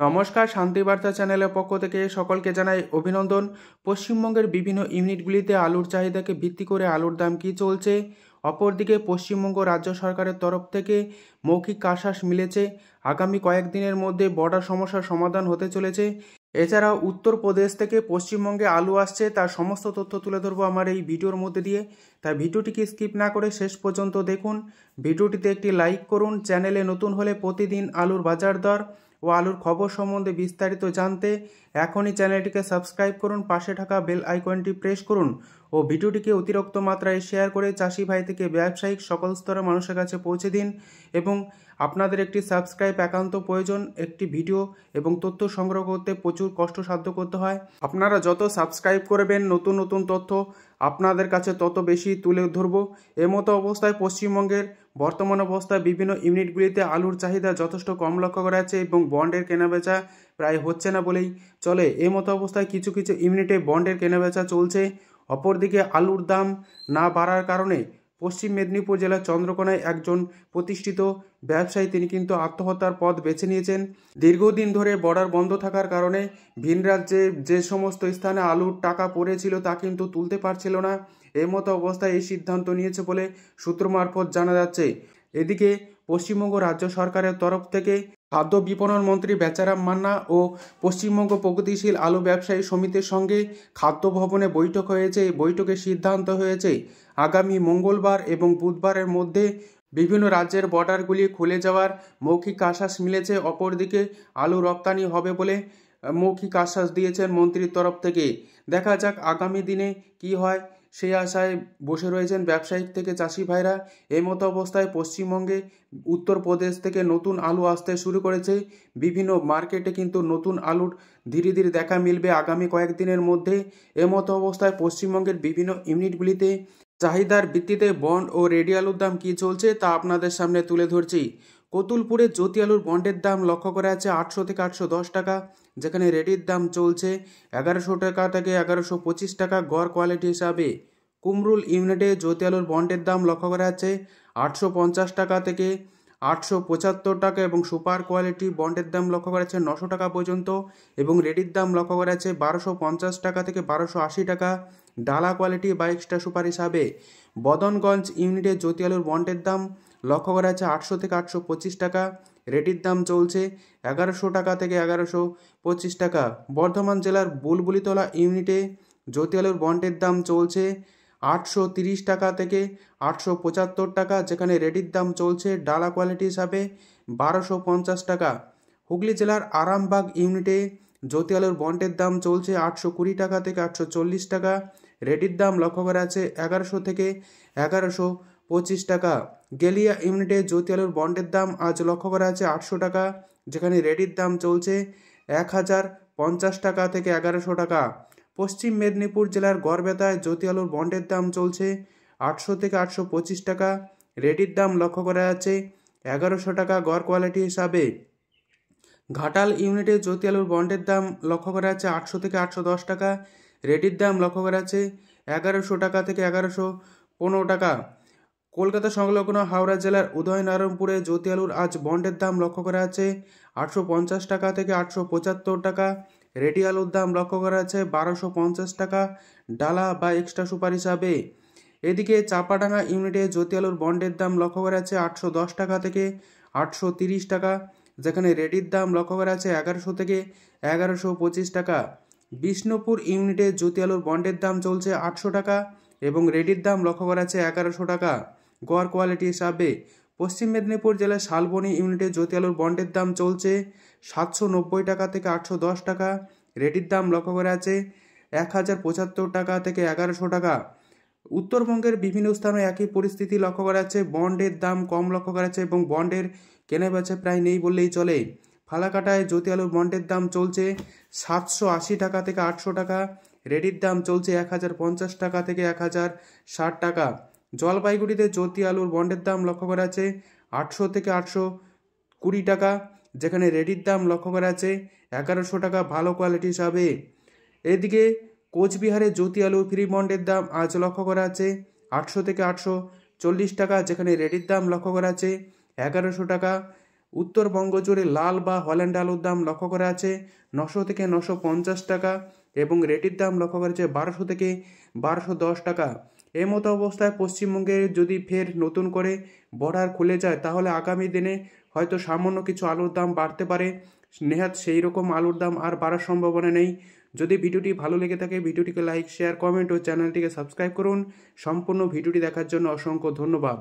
নমস্কার, শান্তিবার্তা চ্যানেলের পক্ষ থেকে সকলকে জানাই অভিনন্দন। পশ্চিমবঙ্গের বিভিন্ন ইউনিটগুলিতে আলুর চাহিদাকে ভিত্তি করে আলুর দাম কী চলছে। অপরদিকে পশ্চিমবঙ্গ রাজ্য সরকারের তরফ থেকে মৌখিক আশ্বাস মিলেছে, আগামী কয়েকদিনের মধ্যে বর্ডার সমস্যার সমাধান হতে চলেছে। এছাড়াও উত্তরপ্রদেশ থেকে পশ্চিমবঙ্গে আলু আসছে, তার সমস্ত তথ্য তুলে ধরবো আমার এই ভিডিওর মধ্যে দিয়ে। তাই ভিডিওটিকে স্কিপ না করে শেষ পর্যন্ত দেখুন। ভিডিওটিতে একটি লাইক করুন। চ্যানেলে নতুন হলে প্রতিদিন আলুর বাজার দর ও আলুর খবর সম্বন্ধে বিস্তারিত জানতে এখনই চ্যানেলটিকে সাবস্ক্রাইব করুন, পাশে থাকা বেল আইকনটি প্রেস করুন ও ভিডিওটিকে অতিরিক্ত মাত্রায় শেয়ার করে চাষি ভাই থেকে ব্যবসায়িক সকল স্তরের মানুষের কাছে পৌঁছে দিন। এবং আপনাদের একটি সাবস্ক্রাইব একান্ত প্রয়োজন। একটি ভিডিও এবং তথ্য সংগ্রহ করতে প্রচুর কষ্টসাধ্য করতে হয়। আপনারা যত সাবস্ক্রাইব করবেন নতুন নতুন তথ্য আপনাদের কাছে তত বেশি তুলে ধরব। এমতো অবস্থায় পশ্চিমবঙ্গের বর্তমান অবস্থায় বিভিন্ন ইউনিটগুলিতে আলুর চাহিদা যথেষ্ট কম লক্ষ্য করা যাচ্ছে এবং বন্ডের কেনাবেচা প্রায় হচ্ছে না বলেই চলে। এমতো অবস্থায় কিছু কিছু ইউনিটে বন্ডের কেনাবেচা চলছে। অপরদিকে আলুর দাম না বাড়ার কারণে পশ্চিম মেদিনীপুর জেলার চন্দ্রকোনায় একজন প্রতিষ্ঠিত ব্যবসায়ী তিনি কিন্তু আত্মহত্যার পথ বেছে নিয়েছেন। দীর্ঘদিন ধরে বর্ডার বন্ধ থাকার কারণে ভিন রাজ্যে যে সমস্ত স্থানে আলুর টাকা পড়েছিল তা কিন্তু তুলতে পারছিল না। এমতো অবস্থায় এই সিদ্ধান্ত নিয়েছে বলে সূত্র মারফত জানা যাচ্ছে। এদিকে পশ্চিমবঙ্গ রাজ্য সরকারের তরফ থেকে খাদ্য বিপণন মন্ত্রী বেচারাম মান্না ও পশ্চিমবঙ্গ প্রগতিশীল আলু ব্যবসায়ী সমিতির সঙ্গে খাদ্য ভবনে বৈঠক হয়েছে। এই বৈঠকে সিদ্ধান্ত হয়েছে আগামী মঙ্গলবার এবং বুধবারের মধ্যে বিভিন্ন রাজ্যের বর্ডারগুলি খুলে যাওয়ার মৌখিক আশ্বাস মিলেছে। অপরদিকে আলু রপ্তানি হবে বলে মৌখিক আশ্বাস দিয়েছেন মন্ত্রীর তরফ থেকে। দেখা যাক আগামী দিনে কি হয়, সেই আশায় বসে রয়েছেন ব্যবসায়িক থেকে চাষি ভাইরা। এই মতো অবস্থায় পশ্চিমবঙ্গে উত্তরপ্রদেশ থেকে নতুন আলু আসতে শুরু করেছে। বিভিন্ন মার্কেটে কিন্তু নতুন আলুর ধীরে ধীরে দেখা মিলবে আগামী কয়েকদিনের মধ্যে। এমতো অবস্থায় পশ্চিমবঙ্গের বিভিন্ন ইউনিটগুলিতে চাহিদার ভিত্তিতে বন্ড ও রেডি আলুর দাম কী চলছে তা আপনাদের সামনে তুলে ধরছি। কতুলপুরে জ্যোতি আলুর বন্ডের দাম লক্ষ্য করা আছে 800 থেকে 810 টাকা, যেখানে রেডির দাম চলছে 1100 টাকা থেকে 1125 টাকা গড় কোয়ালিটি হিসাবে। কুমরুল ইউনিটে জ্যোতি আলুর বন্ডের দাম লক্ষ্য করা আছে 850 টাকা থেকে 875 টাকা এবং সুপার কোয়ালিটি বন্ডের দাম লক্ষ্য করা আছে 900 টাকা পর্যন্ত এবং রেডির দাম লক্ষ্য করা আছে 1250 টাকা থেকে 1280 টাকা ডালা কোয়ালিটি বা এক্সট্রা সুপার হিসাবে। বদনগঞ্জ ইউনিটে জ্যোতি আলুর বন্ডের দাম লক্ষ্য করা আছে 800 থেকে 825 টাকা, রেডির দাম চলছে 1100 টাকা থেকে 1125 টাকা। বর্ধমান জেলার বুলবুলিতলা ইউনিটে জ্যোতি আলুর বন্ডের দাম চলছে 830 টাকা থেকে 875 টাকা, যেখানে রেডির দাম চলছে ডালা কোয়ালিটি হিসাবে 1250 টাকা। হুগলি জেলার আরামবাগ ইউনিটে জ্যোতি আলুর বন্ডের দাম চলছে 820 টাকা থেকে 840 টাকা, রেডির দাম লক্ষ্য করা আছে 1100 থেকে 1125 টাকা। গেলিয়া ইউনিটে জ্যোতি আলুর বন্ডের দাম আজ লক্ষ্য করা আছে 800 টাকা, যেখানে রেডির দাম চলছে 1050 টাকা থেকে 1100 টাকা। পশ্চিম মেদিনীপুর জেলার গড়বেতায় জ্যোতি আলুর বন্ডের দাম চলছে 800 থেকে 825 টাকা, রেডির দাম লক্ষ্য করা আছে 1100 টাকা গড় কোয়ালিটি হিসাবে। ঘাটাল ইউনিটে জ্যোতি আলুর বন্ডের দাম লক্ষ্য করা আছে 800 থেকে 810 টাকা, রেডির দাম লক্ষ্য করা আছে 1100 টাকা থেকে 1115 টাকা। কলকাতা সংলগ্ন হাওড়া জেলার উদয়নারায়ণপুরে জ্যোতি আলুর আজ বন্ডের দাম লক্ষ্য করা আছে 850 টাকা থেকে 875 টাকা, রেডি আলুর দাম লক্ষ্য করা আছে 1250 টাকা ডালা বা এক্সট্রা সুপার হিসাবে। এদিকে চাপাডাঙ্গা ইউনিটে জ্যোতি আলুর বন্ডের দাম লক্ষ্য করা আছে 810 টাকা থেকে 830 টাকা, যেখানে রেডির দাম লক্ষ্য করা আছে 1100 থেকে 1125 টাকা। বিষ্ণুপুর ইউনিটে জ্যোতি আলুর বন্ডের দাম চলছে 800 টাকা এবং রেডির দাম লক্ষ্য করা আছে 1100 টাকা গড় কোয়ালিটি হিসাবে। পশ্চিম মেদিনীপুর জেলার শালবনী ইউনিটে জ্যোতি আলুর বন্ডের দাম চলছে 790 টাকা থেকে 810 টাকা, রেডির দাম লক্ষ্য করা আছে 1075 টাকা থেকে 1100 টাকা। উত্তরবঙ্গের বিভিন্ন স্থানে একই পরিস্থিতি লক্ষ্য করা যাচ্ছে, বন্ডের দাম কম লক্ষ্য করা যাচ্ছে এবং বন্ডের কেনাবেচা প্রায় নেই বললেই চলে। ফালাকাটায় জ্যোতি আলুর বন্ডের দাম চলছে 780 টাকা থেকে 800 টাকা, রেডির দাম চলছে 1050 টাকা থেকে 1060 টাকা। জলপাইগুড়িতে জ্যোতি আলুর বন্ডের দাম লক্ষ্য করা আছে 800 থেকে 820 টাকা, যেখানে রেডির দাম লক্ষ্য করা আছে 1100 টাকা ভালো কোয়ালিটি হিসাবে। এদিকে কোচবিহারে জ্যোতি আলু ফ্রি বন্ডের দাম আজ লক্ষ্য করা আছে 800 থেকে 840 টাকা, যেখানে রেডির দাম লক্ষ্য করা আছে 1100 টাকা উত্তরবঙ্গ জুড়ে লাল বা হল্যান্ড আলুর দাম লক্ষ্য করা আছে 900 থেকে 950 টাকা এবং রেটির দাম লক্ষ্য করা আছে 1200 থেকে 1210 টাকা। এই মতো অবস্থায় পশ্চিমবঙ্গে যদি ফের নতুন করে বর্ডার খুলে যায় তাহলে আগামী দিনে হয়তো সামান্য কিছু আলুর দাম বাড়তে পারে, নেহাত সেই রকম আলুর দাম আর বাড়ার সম্ভাবনা নেই। যদি ভিডিওটি ভালো লেগে থাকে ভিডিওটিকে লাইক, শেয়ার, কমেন্ট ও চ্যানেলটিকে সাবস্ক্রাইব করুন। সম্পূর্ণ ভিডিওটি দেখার জন্য অসংখ্য ধন্যবাদ।